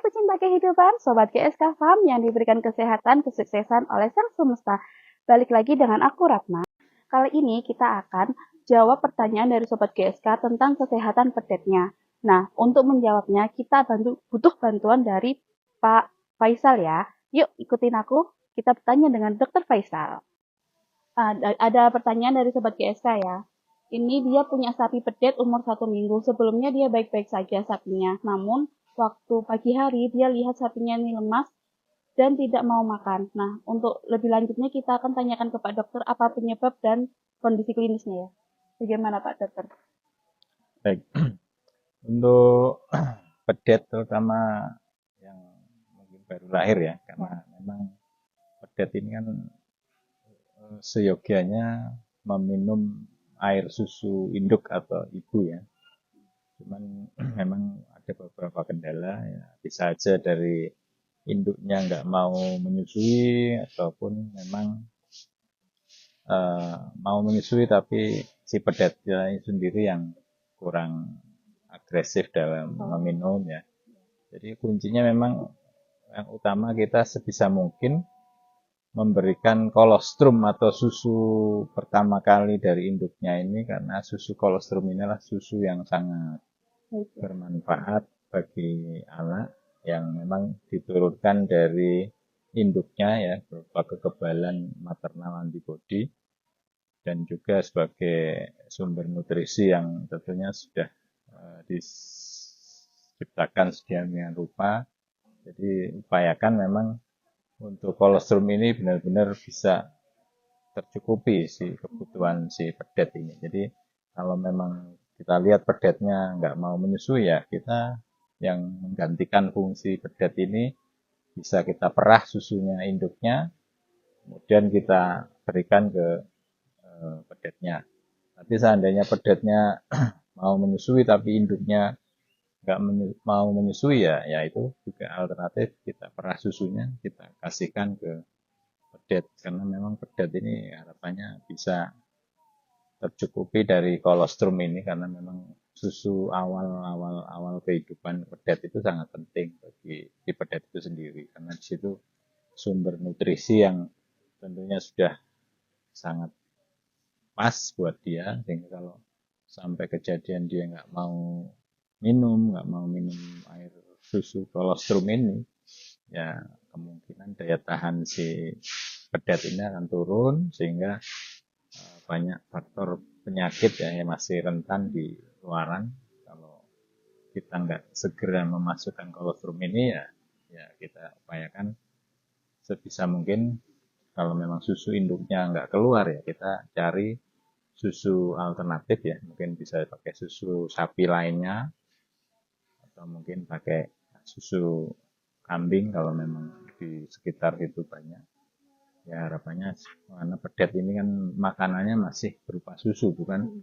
pecinta kehidupan, Sobat GSK Farm yang diberikan kesehatan, kesuksesan oleh Sang Semesta. Balik lagi dengan aku, Ratna. Kali ini kita akan jawab pertanyaan dari Sobat GSK tentang kesehatan pedetnya. Nah, untuk menjawabnya kita butuh bantuan dari Pak Faisal ya. Yuk ikutin aku, kita bertanya dengan Dr. Faisal. Ada pertanyaan dari Sobat GSK ya. Ini dia punya sapi pedet umur 1 minggu. Sebelumnya dia baik-baik saja sapinya. Namun, waktu pagi hari dia lihat sapinya ini lemas dan tidak mau makan. Nah, untuk lebih lanjutnya kita akan tanyakan ke Pak Dokter apa penyebab dan kondisi klinisnya ya. Bagaimana Pak Dokter? Baik, untuk pedet terutama yang mungkin baru lahir ya, karena memang pedet ini kan seyogianya meminum air susu induk atau ibu ya. Cuman memang ada beberapa kendala ya, bisa aja dari induknya nggak mau menyusui ataupun memang mau menyusui tapi si pedetnya sendiri yang kurang agresif dalam meminum ya. Jadi kuncinya memang yang utama kita sebisa mungkin memberikan kolostrum atau susu pertama kali dari induknya ini, karena susu kolostrum ini adalah susu yang sangat bermanfaat bagi anak yang memang diturunkan dari induknya ya, berupa kekebalan maternal antibodi dan juga sebagai sumber nutrisi yang tentunya sudah diciptakan sedemikian rupa. Jadi upayakan memang untuk kolostrum ini benar-benar bisa tercukupi si kebutuhan si pedet ini. Jadi kalau memang kita lihat pedetnya nggak mau menyusui ya, kita yang menggantikan fungsi pedet ini bisa kita perah susunya induknya, kemudian kita berikan ke pedetnya. Tapi seandainya pedetnya mau menyusui tapi induknya nggak mau menyusui ya itu juga alternatif, kita perah susunya, kita kasihkan ke pedet, karena memang pedet ini harapannya bisa tercukupi dari kolostrum ini, karena memang susu awal kehidupan pedet itu sangat penting bagi si pedet itu sendiri, karena di situ sumber nutrisi yang tentunya sudah sangat pas buat dia, sehingga kalau sampai kejadian dia nggak mau minum air susu kolostrum ini, ya kemungkinan daya tahan si pedet ini akan turun, sehingga banyak faktor penyakit ya yang masih rentan di luaran. Kalau kita nggak segera memasukkan kolostrum ini ya kita upayakan sebisa mungkin, kalau memang susu induknya nggak keluar ya kita cari susu alternatif ya, mungkin bisa pakai susu sapi lainnya atau mungkin pakai susu kambing kalau memang di sekitar itu banyak. Ya harapannya, karena pedet ini kan makanannya masih berupa susu, bukan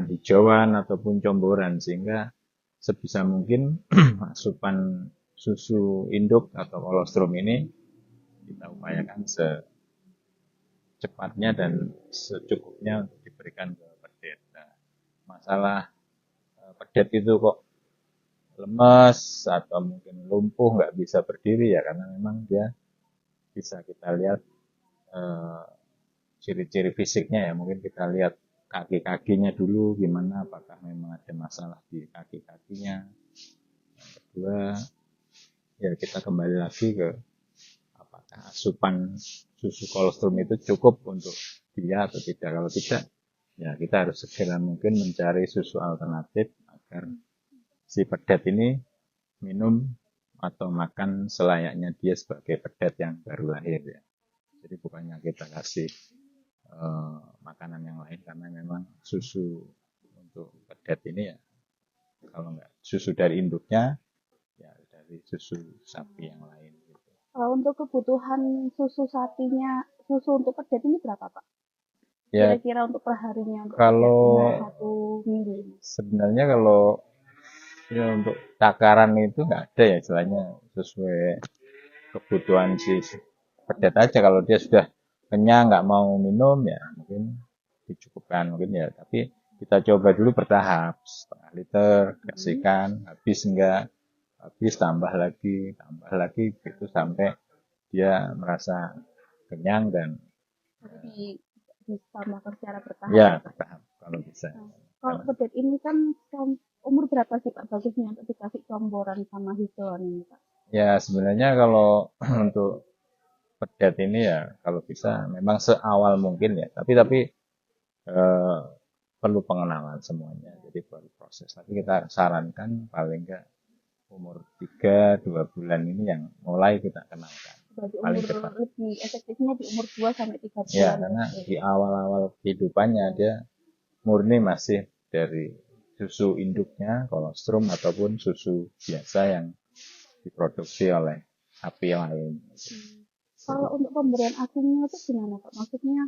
hijauan ataupun comboran, sehingga sebisa mungkin asupan susu induk atau kolostrum ini kita upayakan secepatnya dan secukupnya untuk diberikan ke pedet. Nah, masalah pedet itu kok lemes atau mungkin lumpuh, nggak bisa berdiri ya, karena memang dia bisa kita lihat ciri-ciri fisiknya ya. Mungkin kita lihat kaki-kakinya dulu gimana, apakah memang ada masalah di kaki-kakinya. Yang kedua ya kita kembali lagi ke apakah asupan susu kolostrum itu cukup untuk dia atau tidak. Kalau tidak ya kita harus segera mungkin mencari susu alternatif agar si pedet ini minum atau makan selayaknya dia sebagai pedet yang baru lahir ya. Jadi bukannya kita kasih makanan yang lain, karena memang susu untuk pedet ini ya, kalau nggak susu dari induknya ya dari susu sapi yang lain gitu. Untuk kebutuhan susu sapinya, susu untuk pedet ini berapa Pak? Ya, kira-kira untuk perharinya untuk kalau 1 minggu? Sebenarnya kalau ya untuk takaran itu nggak ada ya, istilahnya sesuai kebutuhan si pedet aja. Kalau dia sudah kenyang nggak mau minum ya mungkin dicukupkan mungkin ya, tapi kita coba dulu bertahap, setengah liter kasihkan, habis enggak, habis tambah lagi itu sampai dia merasa kenyang dan Tapi ditambahkan secara bertahap ya ya Pak. bertahap kalau bisa. Nah, kalau Karena pedet ini kan umur berapa sih Pak bagusnya untuk dikasih comboran sama hijauan ini Pak? ya sebenarnya kalau untuk pedet ini ya kalau bisa memang seawal mungkin ya. Tapi eh, perlu pengenalan semuanya. Jadi perlu proses. Tapi kita sarankan paling enggak umur 3-2 bulan ini yang mulai kita kenalkan. Berarti Paling umur cepat. lebih efektifnya di umur 2 sampai 3 Ya, bulan ya karena Pak ya. di awal-awal kehidupannya dia murni masih dari susu induknya, kolostrum ataupun susu biasa yang diproduksi oleh sapi lain. Kalau untuk pemberian asinya itu gimana Pak? Maksudnya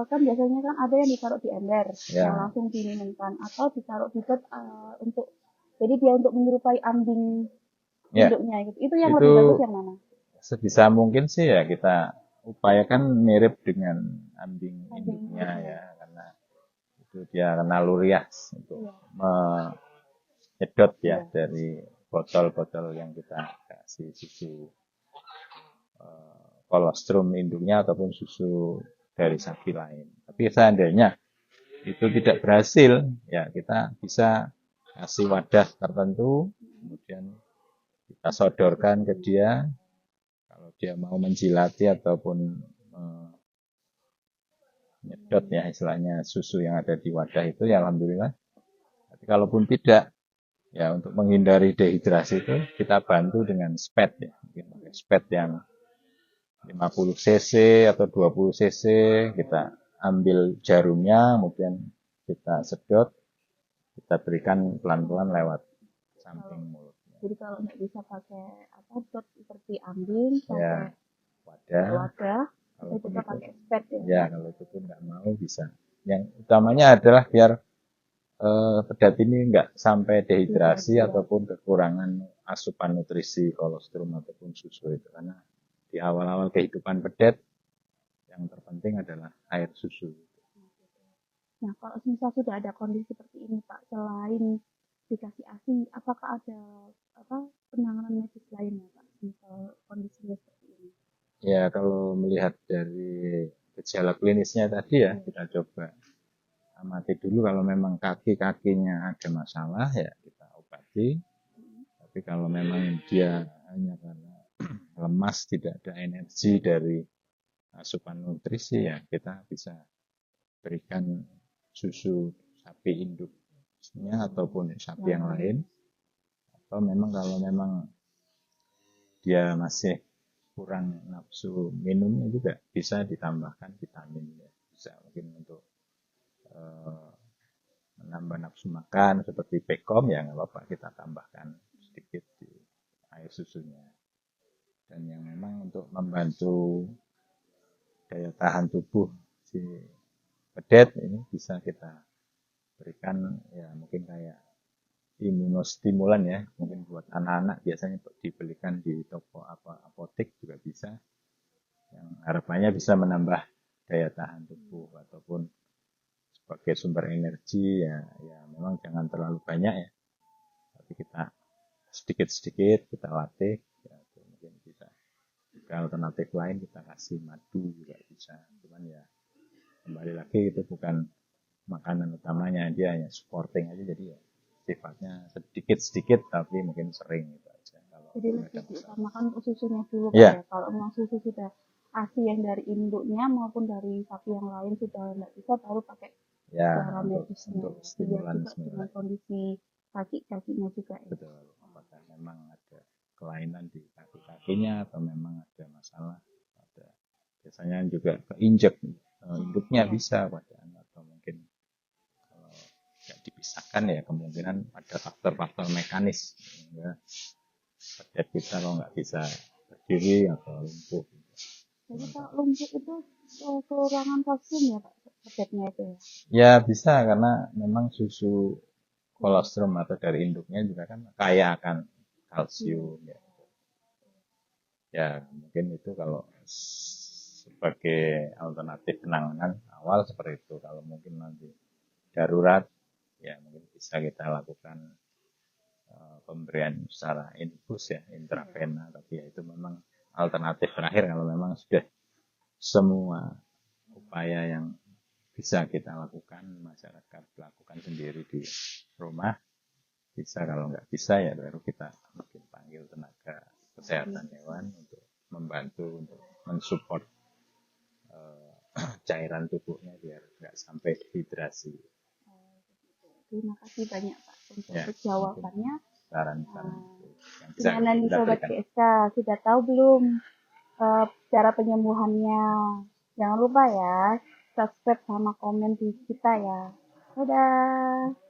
kan biasanya kan ada yang ditaruh di ember yang Ya, langsung diminumkan atau ditaruh di bed untuk jadi dia untuk menyerupai ambing ya, induknya gitu. Itu yang itu lebih bagus yang mana? sebisa mungkin sih ya kita upayakan mirip dengan ambing Ambing induknya induknya. ya, karena itu dia naluriah untuk Iya, menyedot ya iya. dari botol-botol yang kita kasih susu kolostrum induknya ataupun susu dari sapi lain. Tapi seandainya itu tidak berhasil, ya kita bisa kasih wadah tertentu, kemudian kita sodorkan ke dia, kalau dia mau menjilati ataupun menyedot ya istilahnya susu yang ada di wadah itu, ya alhamdulillah. Tapi kalaupun tidak, ya untuk menghindari dehidrasi itu kita bantu dengan spet ya, mungkin pakai spet yang 50 cc atau 20 cc, kita ambil jarumnya, kemudian kita sedot, kita berikan pelan-pelan lewat Kalau samping mulutnya. jadi kalau nggak bisa pakai apa dot seperti ambing, Ya, pakai wadah. wadah, kita Kalaupun juga itu, pakai spet ya. ya kalau itu pun nggak mau bisa. Yang utamanya adalah biar pedat ini nggak sampai dehidrasi Iya. ataupun kekurangan asupan nutrisi kolostrum ataupun susu itu, karena di awal-awal kehidupan pedet yang terpenting adalah air susu. Nah, kalau misal sudah ada kondisi seperti ini, Pak, selain dikasih ASI, apakah ada apa penanganan medis lainnya, Pak? Misal kondisinya seperti ini. Ya kalau melihat dari gejala klinisnya tadi ya, kita coba amati dulu. Kalau memang kaki-kakinya ada masalah ya kita obati. Tapi kalau memang dia hanya karena lemas, tidak ada energi dari asupan nutrisi, ya kita bisa berikan susu sapi induknya ataupun sapi yang lain. Atau memang kalau memang dia masih kurang nafsu minumnya juga bisa ditambahkan vitamin ya. Bisa mungkin untuk menambah nafsu makan seperti pekom ya nggak apa-apa, kita tambahkan sedikit di air susunya. Dan yang memang untuk membantu daya tahan tubuh si pedet ini bisa kita berikan ya mungkin kayak imunostimulan ya, mungkin buat anak-anak biasanya dibelikan di toko apotek juga bisa, yang harapannya bisa menambah daya tahan tubuh ataupun sebagai sumber energi ya. Ya memang jangan terlalu banyak ya, tapi kita sedikit-sedikit kita latih ya, mungkin bisa. Jika alternatif lain kita kasih madu juga bisa, cuman ya kembali lagi itu bukan makanan utamanya, dia hanya supporting aja, jadi ya sifatnya sedikit-sedikit tapi mungkin sering gitu aja. Jadi lebih diutamakan untuk susunya dulu Pak ya, ya. Kalau memang susu sudah ASI yang dari induknya maupun dari sapi yang lain sudah nggak bisa, baru pakai ya cara medisnya. untuk Lihat stimulan juga dengan kondisi kaki-kakinya juga ya. betul, apakah memang ada kelainan di kaki-kakinya atau memang ada masalah, ada biasanya juga keinjek induknya bisa pada anak, atau mungkin kalau tidak dipisahkan ya kemungkinan ada faktor-faktor mekanis sehingga pedet kita kalau nggak bisa berdiri atau lumpuh. Jadi kalau lumpuh itu kekurangan kalsium ya Pak, pedetnya itu ya. Ya bisa, karena memang susu kolostrum atau dari induknya juga kan kaya akan kalsium ya. Ya mungkin itu kalau sebagai alternatif penanganan awal seperti itu. Kalau mungkin nanti darurat ya mungkin bisa kita lakukan pemberian secara infus ya, intravena, tapi ya itu memang alternatif terakhir kalau memang sudah semua upaya yang bisa kita lakukan, masyarakat lakukan sendiri di rumah, bisa. Kalau nggak bisa ya baru kita mungkin panggil tenaga kesehatan hewan untuk membantu, untuk mensupport cairan tubuhnya biar nggak sampai dehidrasi. Terima kasih banyak Pak Ya, untuk jawabannya. saran-saran yang bisa Gimana nih kita Sobat berikan. GSK, sudah tahu belum cara penyembuhannya? Jangan lupa ya, subscribe sama komen di kita ya. Dadah!